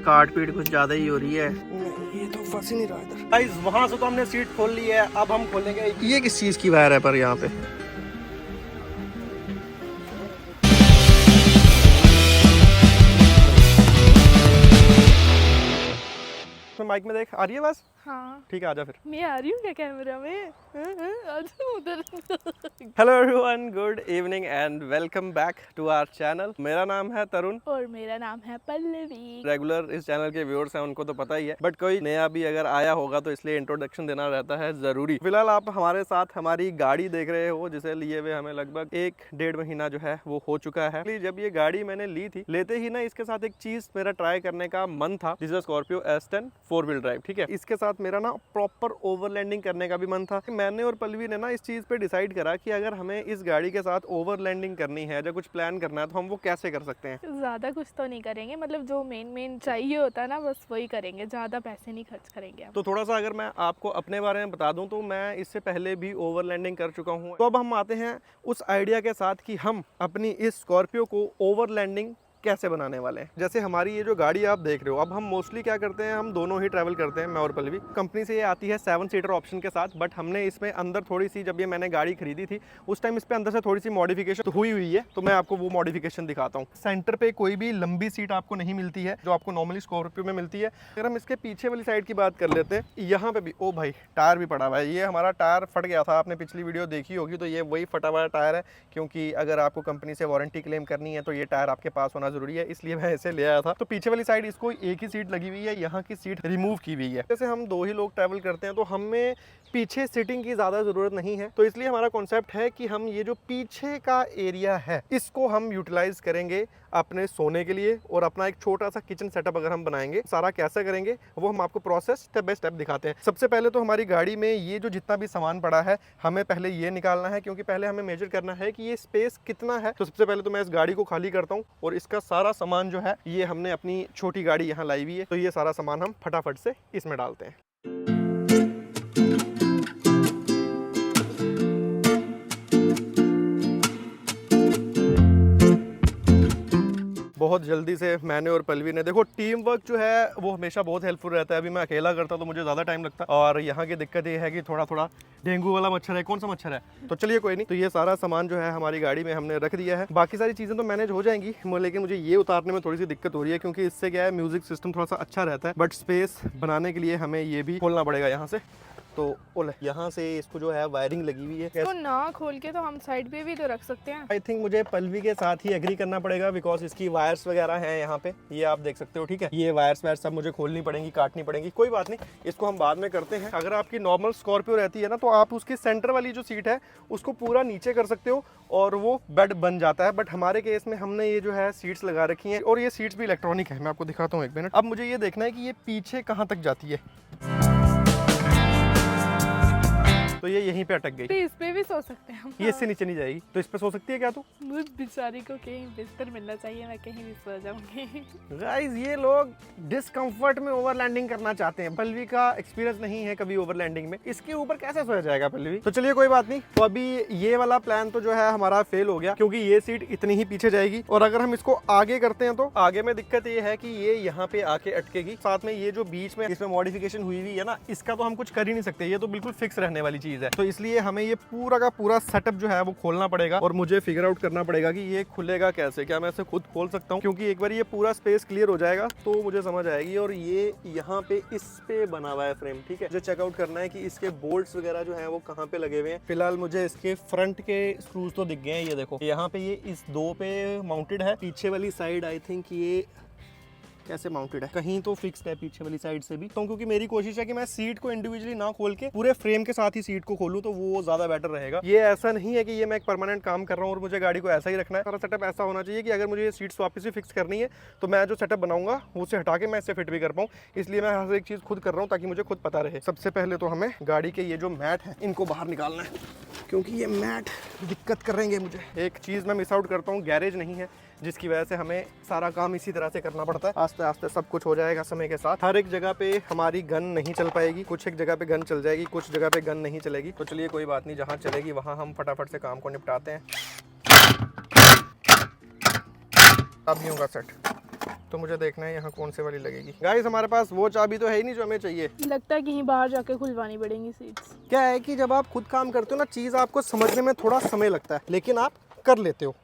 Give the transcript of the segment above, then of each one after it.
काट पीट कुछ ज्यादा ही हो रही है। ये तो फंस ही नहीं रहा इधर। गाइस वहां से तो हमने सीट खोल ली है, अब हम खोलेंगे। ये किस चीज की वायर है पर यहाँ पे? माइक में देख, आ रही है बस? हाँ ठीक है, आजा फिर। मैं आ रही हूँ क्या कैमरा में? आजा उधर। Hello everyone, good evening and welcome back to our channel. मेरा नाम है तरुण और मेरा नाम है पल्लवी। रेगुलर इस चैनल के व्यूअर्स हैं उनको तो पता ही है, बट कोई नया भी अगर आया होगा तो इसलिए इंट्रोडक्शन देना रहता है जरूरी। फिलहाल आप हमारे साथ हमारी गाड़ी देख रहे हो, जिसे लिए हुए हमें लगभग 1-1.5 महीना जो है वो हो चुका है। जब ये गाड़ी मैंने ली थी, लेते ही ना इसके साथ एक चीज मेरा ट्राई करने का मन था, जिसे स्कॉर्पियो S10 4 व्हील ड्राइव। ठीक है, इसके साथ मेरा ना प्रॉपर ओवरलैंडिंग करने का भी मन था। मैंने और पल्लवी ने ना इस चीज पे डिसाइड करा कि अगर हमें इस गाड़ी के साथ ओवरलैंडिंग करनी है, या कुछ प्लान करना है, तो हम वो कैसे कर सकते हैं। ज्यादा कुछ तो नहीं करेंगे, मतलब जो मेन चाहिए होता है ना बस वही करेंगे, ज्यादा पैसे नहीं खर्च करेंगे हम। तो थोड़ा सा अगर मैं आपको अपने बारे में बता दूं तो मैं इससे पहले भी ओवरलैंडिंग कर चुका हूं। तो अब हम आते हैं उस आइडिया के साथ कि हम अपनी इस स्कॉर्पियो को ओवरलैंडिंग कैसे बनाने वाले हैं। जैसे हमारी ये जो गाड़ी आप देख रहे हो, अब हम मोस्टली क्या करते हैं, हम दोनों ही ट्रैवल करते हैं, मैं और पल्लवी। कंपनी से ये आती है 7 सीटर ऑप्शन के साथ, बट हमने इसमें अंदर थोड़ी सी, जब ये मैंने गाड़ी खरीदी थी उस टाइम इस पे अंदर से थोड़ी सी मॉडिफिकेशन तो हुई है, तो मैं आपको वो मॉडिफिकेशन दिखाता हूँ। सेंटर पे कोई भी लंबी सीट आपको नहीं मिलती है जो आपको नॉर्मली स्कॉर्पियो में मिलती है। अगर हम इसके पीछे वाली साइड की बात कर लेते हैं, यहाँ पे भी ओ भाई टायर भी पड़ा हुआ है। ये हमारा टायर फट गया था, आपने पिछली वीडियो देखी होगी, तो ये वही फटा हुआ टायर है, क्योंकि अगर आपको कंपनी से वारंटी क्लेम करनी है तो ये टायर आपके पास होना जरूरी है, इसलिए मैं इसे ले आया था। तो पीछे वाली साइड इसको एक ही सीट लगी हुई है, यहाँ की सीट रिमूव की हुई है। जैसे हम 2 ही लोग ट्रैवल करते हैं तो हमें पीछे सीटिंग की ज़्यादा ज़रूरत नहीं है, तो इसलिए हमारा कॉन्सेप्ट है कि हम ये जो पीछे का एरिया है इसको हम यूटिलाइज करेंगे अपने सोने के लिए, और अपना एक छोटा सा किचन सेटअप अगर हम बनाएंगे। सारा कैसे करेंगे वो हम आपको प्रोसेस स्टेप बाय स्टेप दिखाते हैं। सबसे पहले तो हमारी गाड़ी में ये जो जितना भी सामान पड़ा है हमें पहले ये निकालना है, क्योंकि पहले हमें मेजर करना है कि ये स्पेस कितना है। तो सबसे पहले तो मैं इस गाड़ी को खाली करता हूँ, और इसका सारा सामान जो है ये हमने अपनी छोटी गाड़ी यहाँ लाई हुई है, तो ये सारा सामान हम फटाफट से इसमें डालते हैं। बहुत जल्दी से मैंने और पल्लवी ने, देखो टीम वर्क जो है वो हमेशा बहुत हेल्पफुल रहता है। अभी मैं अकेला करता तो मुझे ज़्यादा टाइम लगता, और यहाँ की दिक्कत ये है कि थोड़ा डेंगू वाला मच्छर है। कौन सा मच्छर है? तो चलिए कोई नहीं। तो ये सारा सामान जो है हमारी गाड़ी में हमने रख दिया है, बाकी सारी चीज़ें तो मैनेज हो जाएंगी, लेकिन मुझे ये उतारने में थोड़ी सी दिक्कत हो रही है, क्योंकि इससे क्या है, म्यूजिक सिस्टम थोड़ा सा अच्छा रहता है, बट स्पेस बनाने के लिए हमें ये भी खोलना पड़ेगा यहाँ से। तो ओले यहाँ से इसको जो है वायरिंग लगी हुई है, तो ना खोल के तो हम साइड पे भी तो रख सकते हैं। आई थिंक मुझे पल्लवी के साथ ही एग्री करना पड़ेगा, बिकॉज इसकी वायर्स वगैरह हैं यहाँ पे, ये आप देख सकते हो। ठीक है, ये वायर्स सब मुझे खोलनी पड़ेंगी, काटनी पड़ेंगी। कोई बात नहीं, इसको हम बाद में करते हैं। अगर आपकी नॉर्मल स्कॉर्पियो रहती है ना, तो आप उसकी सेंटर वाली जो सीट है उसको पूरा नीचे कर सकते हो और वो बेड बन जाता है, बट हमारे केस में हमने ये जो है सीट्स लगा रखी हैं, और ये सीट्स भी इलेक्ट्रॉनिक है। मैं आपको दिखाता हूँ एक मिनट। अब मुझे ये देखना है कि ये पीछे कहाँ तक जाती है। तो ये यहीं पे अटक गई। तो इस पे भी सो सकते हैं हम। ये इससे नीचे नहीं जाएगी, तो इस पे सो सकती है क्या तू? मुझ बेचारी को कहीं बिस्तर मिलना चाहिए, मैं कहीं भी सो जाऊंगी। गाइस ये लोग डिस्कम्फर्ट में ओवरलैंडिंग करना चाहते हैं। पल्लवी का एक्सपीरियंस नहीं है कभी ओवरलैंडिंग में, इसके ऊपर कैसे सोया जाएगा पल्लवी? तो चलिए कोई बात नहीं। तो अभी ये वाला प्लान तो जो है हमारा फेल हो गया, क्योंकि ये सीट इतनी ही पीछे जाएगी, और अगर हम इसको आगे करते हैं तो आगे में दिक्कत ये है कि ये यहाँ पे आके अटकेगी। साथ में ये जो बीच में इसमें मॉडिफिकेशन हुई हुई है ना, इसका तो हम कुछ कर ही नहीं सकते, ये तो बिल्कुल फिक्स रहने वाली चीज है। तो इसलिए हमें ये पूरा का पूरा सेटअप जो है वो खोलना पड़ेगा, और मुझे फिगर आउट करना पड़ेगा कि ये खुलेगा कैसे। क्या मैं इसे खुद खोल सकता हूँ? क्योंकि एक बार ये पूरा स्पेस क्लियर हो जाएगा तो मुझे समझ आएगी। और ये यहाँ पे इस पे बना हुआ है फ्रेम। ठीक है, मुझे चेकआउट करना है कि इसके बोल्ट्स वगैरह जो है वो कहाँ पे लगे हुए हैं। फिलहाल मुझे इसके फ्रंट के स्क्रूज तो दिख गए हैं, ये देखो यहाँ पे ये इस 2 पे माउंटेड है। पीछे वाली साइड आई थिंक ये कैसे माउंटेड है, कहीं तो फिक्स्ड है पीछे वाली साइड से भी। तो क्योंकि मेरी कोशिश है कि मैं सीट को इंडिविजुअली ना खोल के पूरे फ्रेम के साथ ही सीट को खोलूं, तो वो ज्यादा बेटर रहेगा। ये ऐसा नहीं है कि ये मैं एक परमानेंट काम कर रहा हूँ और मुझे गाड़ी को ऐसा ही रखना है। सारा सेटअप ऐसा होना चाहिए कि अगर मुझे ये सीट्स वापस ही फिक्स करनी है तो मैं जो सेटअप बनाऊंगा उसे हटा के मैं इसे फिट भी कर पाऊँ। इसलिए मैं हर एक चीज़ खुद कर रहा हूँ ताकि मुझे खुद पता रहे। सबसे पहले तो हमें गाड़ी के ये जो मैट है इनको बाहर निकालना है, क्योंकि ये मैट दिक्कत करेंगे मुझे। एक चीज़ मैं मिस आउट करता हूँ, गैरेज नहीं है, जिसकी वजह से हमें सारा काम इसी तरह से करना पड़ता है। आस्ते आस्ते सब कुछ हो जाएगा समय के साथ। हर एक जगह पे हमारी गन नहीं चल पाएगी, कुछ एक जगह पे गन चल जाएगी, कुछ जगह पे गन नहीं चलेगी। तो चलिए कोई बात नहीं, जहाँ चलेगी वहाँ हम फटाफट से काम को निपटाते हैं। अब नहीं होगा सेट। तो मुझे देखना है यहाँ कौन से वाली लगेगी। गाइस हमारे पास वो चाबी तो है ही नहीं जो हमें चाहिए। लगता है कहीं बाहर जाके खुलवानी पड़ेंगी सीट्स। क्या है कि जब आप खुद काम करते हो ना, चीज़ आपको समझने में थोड़ा समय लगता है, लेकिन आप कर लेते हो।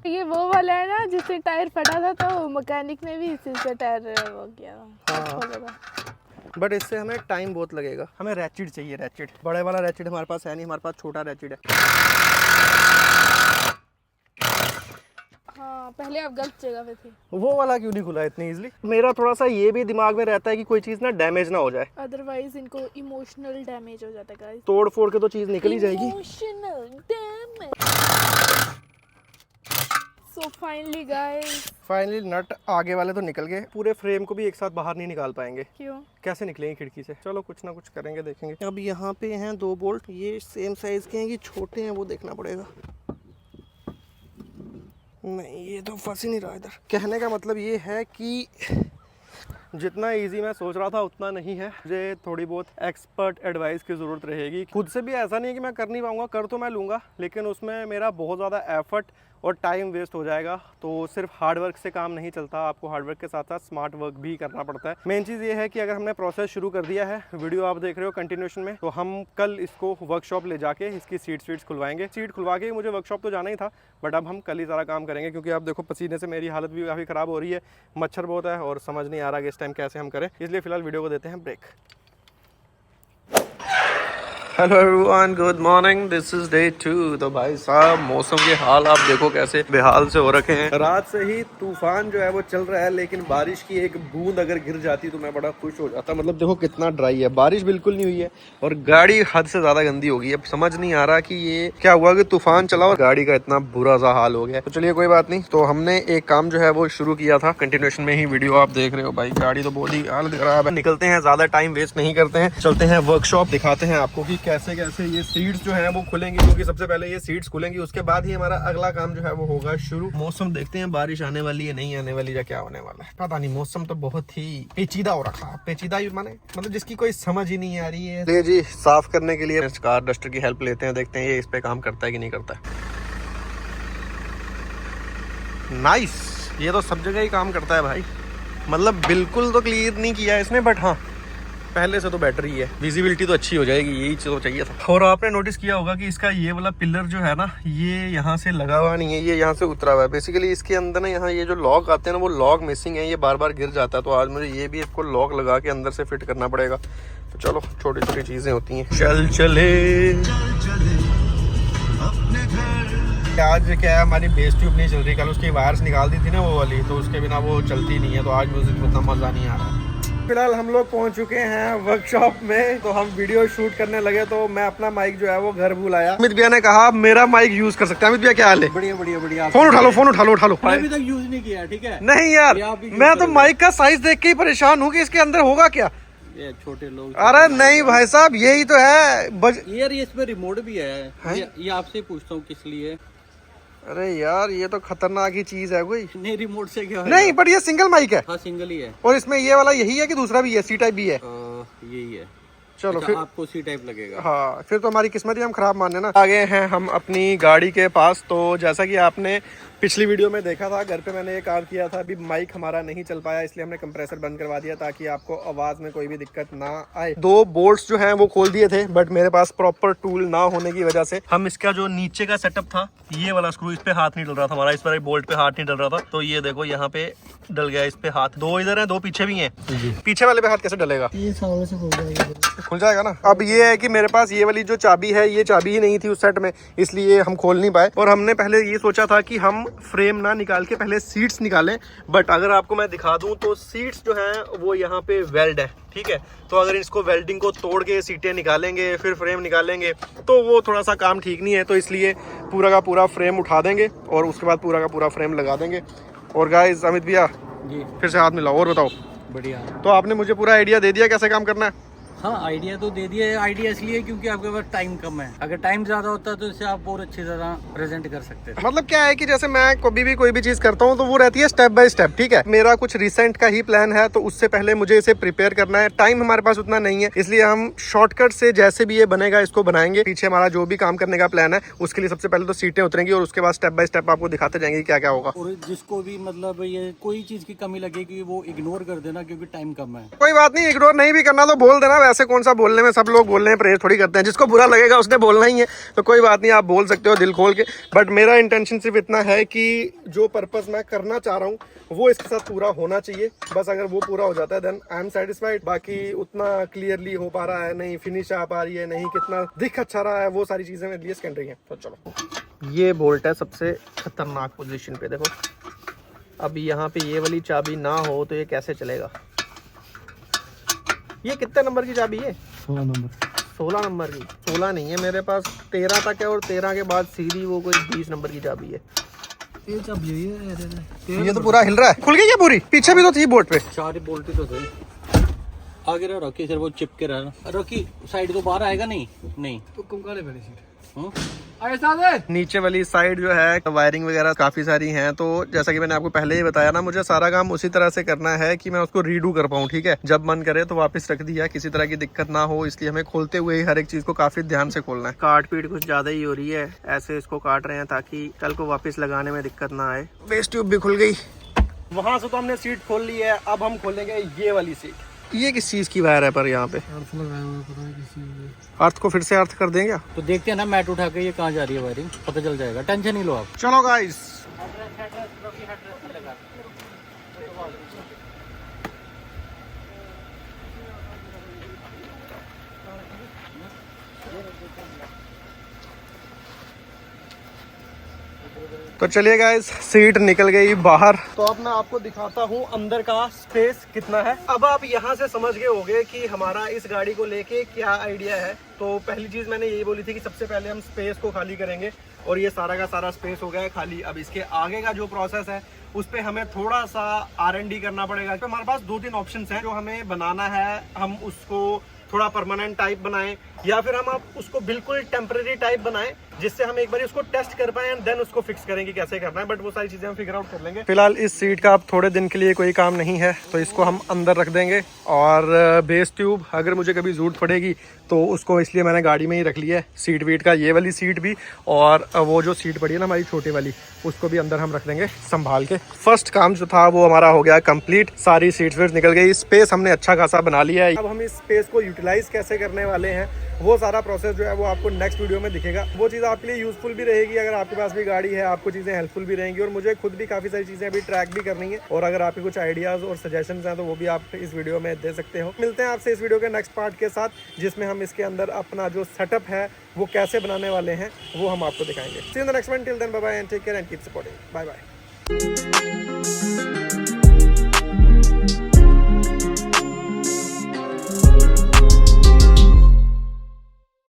ये वो वाला है ना जिससे टायर फटा था, तो मैकेनिक ने भी इसी से टायर वो किया था। बट इससे हमें टाइम बहुत लगेगा। हमें रैचिड चाहिए, रैचिड। बड़े वाला रैचिड हमारे पास है नहीं, हमारे पास छोटा रैचिड है। हाँ, पहले आप गलत जगह पे थे। वो वाला क्यों नहीं खुला इतनी इजीली? मेरा थोड़ा सा ये भी दिमाग में रहता है कि कोई चीज़ ना डैमेज ना हो जाए, अदरवाइज इनको इमोशनल डैमेज हो जाता है गाइस। तोड़ फोड़ के तो चीज़ निकल ही जाएगी। Emotional damage. So finally guys, finally nut आगे वाले तो निकल गए। पूरे फ्रेम को भी एक साथ बाहर नहीं निकाल पाएंगे। क्यों? कैसे निकलेंगे खिड़की से? चलो कुछ ना कुछ करेंगे, देखेंगे। अब यहाँ पे हैं 2 बोल्ट, ये सेम साइज के हैं कि छोटे हैं, वो देखना पड़ेगा। नहीं, ये तो फंस ही नहीं रहा इधर। कहने का मतलब ये है कि जितना इजी मैं सोच रहा था उतना नहीं है। मुझे थोड़ी बहुत एक्सपर्ट एडवाइस की ज़रूरत रहेगी। खुद से भी ऐसा नहीं है कि मैं कर नहीं पाऊंगा, कर तो मैं लूँगा, लेकिन उसमें मेरा बहुत ज़्यादा एफर्ट और टाइम वेस्ट हो जाएगा। तो सिर्फ हार्ड वर्क से काम नहीं चलता, आपको हार्ड वर्क के साथ साथ स्मार्ट वर्क भी करना पड़ता है। मेन चीज़ ये है कि अगर हमने प्रोसेस शुरू कर दिया है, वीडियो आप देख रहे हो कंटिन्यूशन में, तो हम कल इसको वर्कशॉप ले जाके इसकी सीट्स खुलवाएंगे। सीट खुलवा के मुझे वर्कशॉप तो जाना ही था, बट अब हम कल ही सारा काम करेंगे, क्योंकि आप देखो पसीने से मेरी हालत भी काफ़ी ख़राब हो रही है, मच्छर बहुत है और समझ नहीं आ रहा कि इस टाइम कैसे हम करें। इसलिए फ़िलहाल वीडियो को देते हैं break. Hello everyone, good morning, this is day 2। तो भाई साहब मौसम के हाल आप देखो कैसे बेहाल से हो रखे हैं। रात से ही तूफान जो है वो चल रहा है, लेकिन बारिश की एक बूंद अगर गिर जाती तो मैं बड़ा खुश हो जाता। मतलब देखो कितना ड्राई है, बारिश बिल्कुल नहीं हुई है और गाड़ी हद से ज्यादा गंदी हो गई। अब समझ नहीं आ रहा कि ये क्या हुआ कि तूफान चला और गाड़ी का इतना बुरा सा हाल हो गया। तो चलिए कोई बात नहीं। तो हमने एक काम जो है वो शुरू किया था, कंटिन्यूशन में ही वीडियो आप देख रहे हो। भाई गाड़ी तो बहुत ही हालत खराब है। निकलते हैं, ज्यादा टाइम वेस्ट नहीं करते हैं, चलते हैं वर्कशॉप, दिखाते हैं आपको कि कैसे कैसे ये सीट्स जो है वो खुलेंगी। क्योंकि सबसे पहले ये सीट्स खुलेंगी, उसके बाद ही हमारा अगला काम जो है वो होगा शुरू। मौसम देखते हैं बारिश आने वाली है, नहीं आने वाली, या क्या होने वाला है पता नहीं। मौसम तो बहुत ही पेचीदा हो रखा है। पेचीदा माने मतलब जिसकी कोई समझ ही नहीं आ रही है। ले जी, साफ करने के लिए कार डस्टर की हेल्प लेते हैं, देखते हैं ये इस पे काम करता है कि नहीं करता है। नाइस, ये तो सब जगह ही काम करता है भाई। मतलब बिल्कुल तो क्लियर नहीं किया इसने, बट हाँ पहले से तो बेटर ही है। विजिबिलिटी तो अच्छी हो जाएगी, यही चीज़ तो चाहिए था। और आपने नोटिस किया होगा कि इसका ये वाला पिलर जो है ना, ये यहाँ से लगा हुआ नहीं है, ये यहाँ से उतरा हुआ है। बेसिकली इसके अंदर ना यहाँ ये जो लॉक आते हैं ना, वो लॉक मिसिंग है, ये बार बार गिर जाता है। तो आज मुझे ये भी इसको लॉक लगा के अंदर से फिट करना पड़ेगा। तो चलो, छोटी छोटी चीज़ें होती हैं। चल चले आज क्या है, हमारी बेस ट्यूब नहीं चल रही। कल उसकी वायर्स निकाल दी थी ना वो वाली, तो उसके बिना वो चलती नहीं है। तो आज मुझे उतना मज़ा नहीं आ रहा। फिलहाल हम लोग पहुंच चुके हैं वर्कशॉप में। तो हम वीडियो शूट करने लगे, तो मैं अपना माइक जो है वो घर भूल आया। अमित भैया ने कहा मेरा माइक यूज कर सकते हैं। अमित भैया क्या हाल है? बढ़िया बढ़िया बढ़िया। फोन उठा लो, फोन उठा लो, उठा लो। मैं अभी तक यूज नहीं किया, ठीक है? नहीं यार, मैं तो माइक का साइज देख के ही परेशान हूँ कि इसके अंदर होगा क्या। ये छोटे लोग। अरे नहीं भाई साहब, यही तो है। यार ये इसमें रिमोट भी है, ये आपसे पूछता हूँ किस लिए? अरे यार ये तो खतरनाक ही चीज है कोई। नहीं, रिमोट से क्या है? नहीं, बट ये सिंगल माइक है। हाँ, सिंगल ही है। और इसमें ये वाला यही है कि दूसरा भी है, सी टाइप भी है? यही है। चलो अच्छा, फिर आपको सी टाइप लगेगा। हाँ, फिर तो हमारी किस्मत ही हम खराब माने ना। आ गए हैं हम अपनी गाड़ी के पास। तो जैसा कि आपने पिछली वीडियो में देखा था, घर पे मैंने ये काम किया था। अभी माइक हमारा नहीं चल पाया, इसलिए हमने कंप्रेसर बंद करवा दिया ताकि आपको आवाज़ में कोई भी दिक्कत ना आए। 2 बोल्ट्स जो हैं वो खोल दिए थे, बट मेरे पास प्रॉपर टूल ना होने की वजह से हम इसका जो नीचे का सेटअप था, ये वाला स्क्रू, इस पे हाथ नहीं डल रहा था हमारा। इस पर बोल्ट पे हाथ नहीं डल रहा था। तो ये देखो यहाँ पे डल गया, इस पे हाथ। 2 इधर है, 2 पीछे भी हैं। पीछे वाले पे हाथ कैसे डलेगा? ये सामने से खुल जाएगा ना। अब ये है कि मेरे पास ये वाली जो चाबी है, ये चाबी ही नहीं थी उस सेट में, इसलिए हम खोल नहीं पाए। और हमने पहले ये सोचा था कि हम फ्रेम ना निकाल के पहले सीट्स निकालें, बट अगर आपको मैं दिखा दूं तो सीट्स जो हैं वो यहाँ पे वेल्ड है, ठीक है? तो अगर इसको वेल्डिंग को तोड़ के सीटें निकालेंगे, फिर फ्रेम निकालेंगे, तो वो थोड़ा सा काम ठीक नहीं है। तो इसलिए पूरा का पूरा फ्रेम उठा देंगे और उसके बाद पूरा का पूरा फ्रेम लगा देंगे। और गाइस, अमित भैया जी फिर से हाथ मिलाओ और बताओ। बढ़िया। तो आपने मुझे पूरा आइडिया दे दिया कैसे काम करना है? हाँ आइडिया तो दे दिया है। आइडिया इसलिए क्योंकि आपके पास टाइम कम है। अगर टाइम ज्यादा होता तो इससे आप और अच्छी तरह प्रेजेंट कर सकते थे। मतलब क्या है कि जैसे मैं कभी भी कोई भी चीज करता हूँ तो वो रहती है स्टेप बाय स्टेप, ठीक है। मेरा कुछ रिसेंट का ही प्लान है तो उससे पहले मुझे इसे प्रिपेयर करना है। टाइम हमारे पास उतना नहीं है, इसलिए हम शॉर्टकट से जैसे भी ये बनेगा इसको बनाएंगे। पीछे हमारा जो भी काम करने का प्लान है उसके लिए सबसे पहले तो सीटें उतरेंगी और उसके बाद स्टेप बाय स्टेप आपको दिखाते जाएंगे क्या क्या होगा। और जिसको भी मतलब ये कोई चीज की कमी लगेगी वो इग्नोर कर देना क्योंकि टाइम कम है। कोई बात नहीं, इग्नोर नहीं भी करना तो बोल देना। वैसे कौन सा बोलने में सब लोग बोलने में परहेज थोड़ी करते हैं। जिसको बुरा लगेगा उसने बोलना ही है, तो कोई बात नहीं, आप बोल सकते हो दिल खोल के। बट मेरा इंटेंशन सिर्फ इतना है कि जो पर्पस मैं करना चाह रहा हूँ वो इसके साथ पूरा होना चाहिए। बस अगर वो पूरा हो जाता है देन आई एम सेटिस्फाइड। बाकी उतना क्लियरली हो पा रहा है नहीं, फिनिश आ पा रही है नहीं, कितना दिख अच्छा रहा है, वो सारी चीजें मेरे लिए सेकेंडरी हैं। तो चलो, ये बोल्ट है सबसे खतरनाक पोजीशन पे। देखो अभी यहाँ पे ये वाली चाबी ना हो तो ये कैसे चलेगा। ये कितने नंबर की चाबी है? 16 नंबर। 16 नंबर की? 16 नहीं है मेरे पास, 13 तक है और 13 के बाद सीधी वो कोई 20 नंबर की चाबी है। ये चाबी है ये तो पूरा हिल रहा है। खुल गई क्या पूरी? पीछे भी तो थी बोर्ड पे। 4 बोल्ट तो थे। आगे रहो रॉकी सर, वो चिपके रहा। रॉकी साइड तो बाहर आएगा नहीं? नहीं तो कम काले पहले सीट। नीचे वाली साइड जो है वायरिंग वगैरह काफी सारी हैं, तो जैसा कि मैंने आपको पहले ही बताया ना, मुझे सारा काम उसी तरह से करना है कि मैं उसको रीडू कर पाऊँ, ठीक है। जब मन करे तो वापस रख दिया, किसी तरह की दिक्कत ना हो, इसलिए हमें खोलते हुए ही हर एक चीज को काफी ध्यान से खोलना है। काट पीट कुछ ज्यादा ही हो रही है, ऐसे इसको काट रहे हैं ताकि कल को वापस लगाने में दिक्कत ना आए। बेस ट्यूब भी खुल गई। वहां से तो हमने सीट खोल ली है, अब हम खोलेंगे ये वाली सीट। ये किस चीज की वायर है पर यहाँ पे? अर्थ को फिर से अर्थ कर दें क्या? तो देखते हैं ना, मैट उठा के ये कहाँ जा रही है वायरिंग, पता चल जाएगा। टेंशन नहीं लो आप। चलो गाइस, तो चलिए गाइस, सीट निकल गई बाहर। तो अब मैं आपको दिखाता हूँ अंदर का स्पेस कितना है। अब आप यहाँ से समझ गए होंगे कि हमारा इस गाड़ी को लेके क्या आइडिया है। तो पहली चीज मैंने यही बोली थी कि सबसे पहले हम स्पेस को खाली करेंगे और ये सारा का सारा स्पेस हो गया है खाली। अब इसके आगे का जो प्रोसेस है उस पे हमें थोड़ा सा R&D करना पड़ेगा। तो हमारे पास 2-3 ऑप्शंस हैं जो हमें बनाना है। हम उसको थोड़ा परमानेंट टाइप बनाएं या फिर हम उसको बिल्कुल टेम्परेरी टाइप बनाएं, जिससे हम एक बार उसको टेस्ट कर पाए एंड देन उसको फिक्स करेंगे कैसे करना है। बट वो सारी चीजें हम फिगर आउट कर लेंगे। फिलहाल इस सीट का अब थोड़े दिन के लिए कोई काम नहीं है, तो इसको हम अंदर रख देंगे। और बेस ट्यूब अगर मुझे कभी जरूरत पड़ेगी तो उसको इसलिए मैंने गाड़ी में ही रख लिया है। सीट वीट का ये वाली सीट भी, और वो जो सीट पड़ी है ना हमारी छोटी वाली, उसको भी अंदर हम रख देंगे संभाल के। फर्स्ट काम जो था वो हमारा हो गया कंप्लीट। सारी सीट्स वीट्स निकल गई, स्पेस हमने अच्छा खासा बना लिया है। अब हम इस स्पेस को यूटिलाइज कैसे करने वाले हैं, वो सारा प्रोसेस जो है वो आपको नेक्स्ट वीडियो में दिखेगा। वो चीज़ आपके लिए यूजफुल भी रहेगी अगर आपके पास भी गाड़ी है, आपको चीज़ें हेल्पफुल भी रहेंगी। और मुझे खुद भी काफ़ी सारी चीज़ें अभी ट्रैक भी करनी है, और अगर आपके कुछ आइडियाज़ और सजेशंस हैं तो वो भी आप इस वीडियो में दे सकते हो। मिलते हैं आपसे इस वीडियो के नेक्स्ट पार्ट के साथ, जिसमें हम इसके अंदर अपना जो सेटअप है वो कैसे बनाने वाले हैं वो हम आपको दिखाएंगे। See you in the next one, till then bye bye and take care and keep supporting. Bye bye.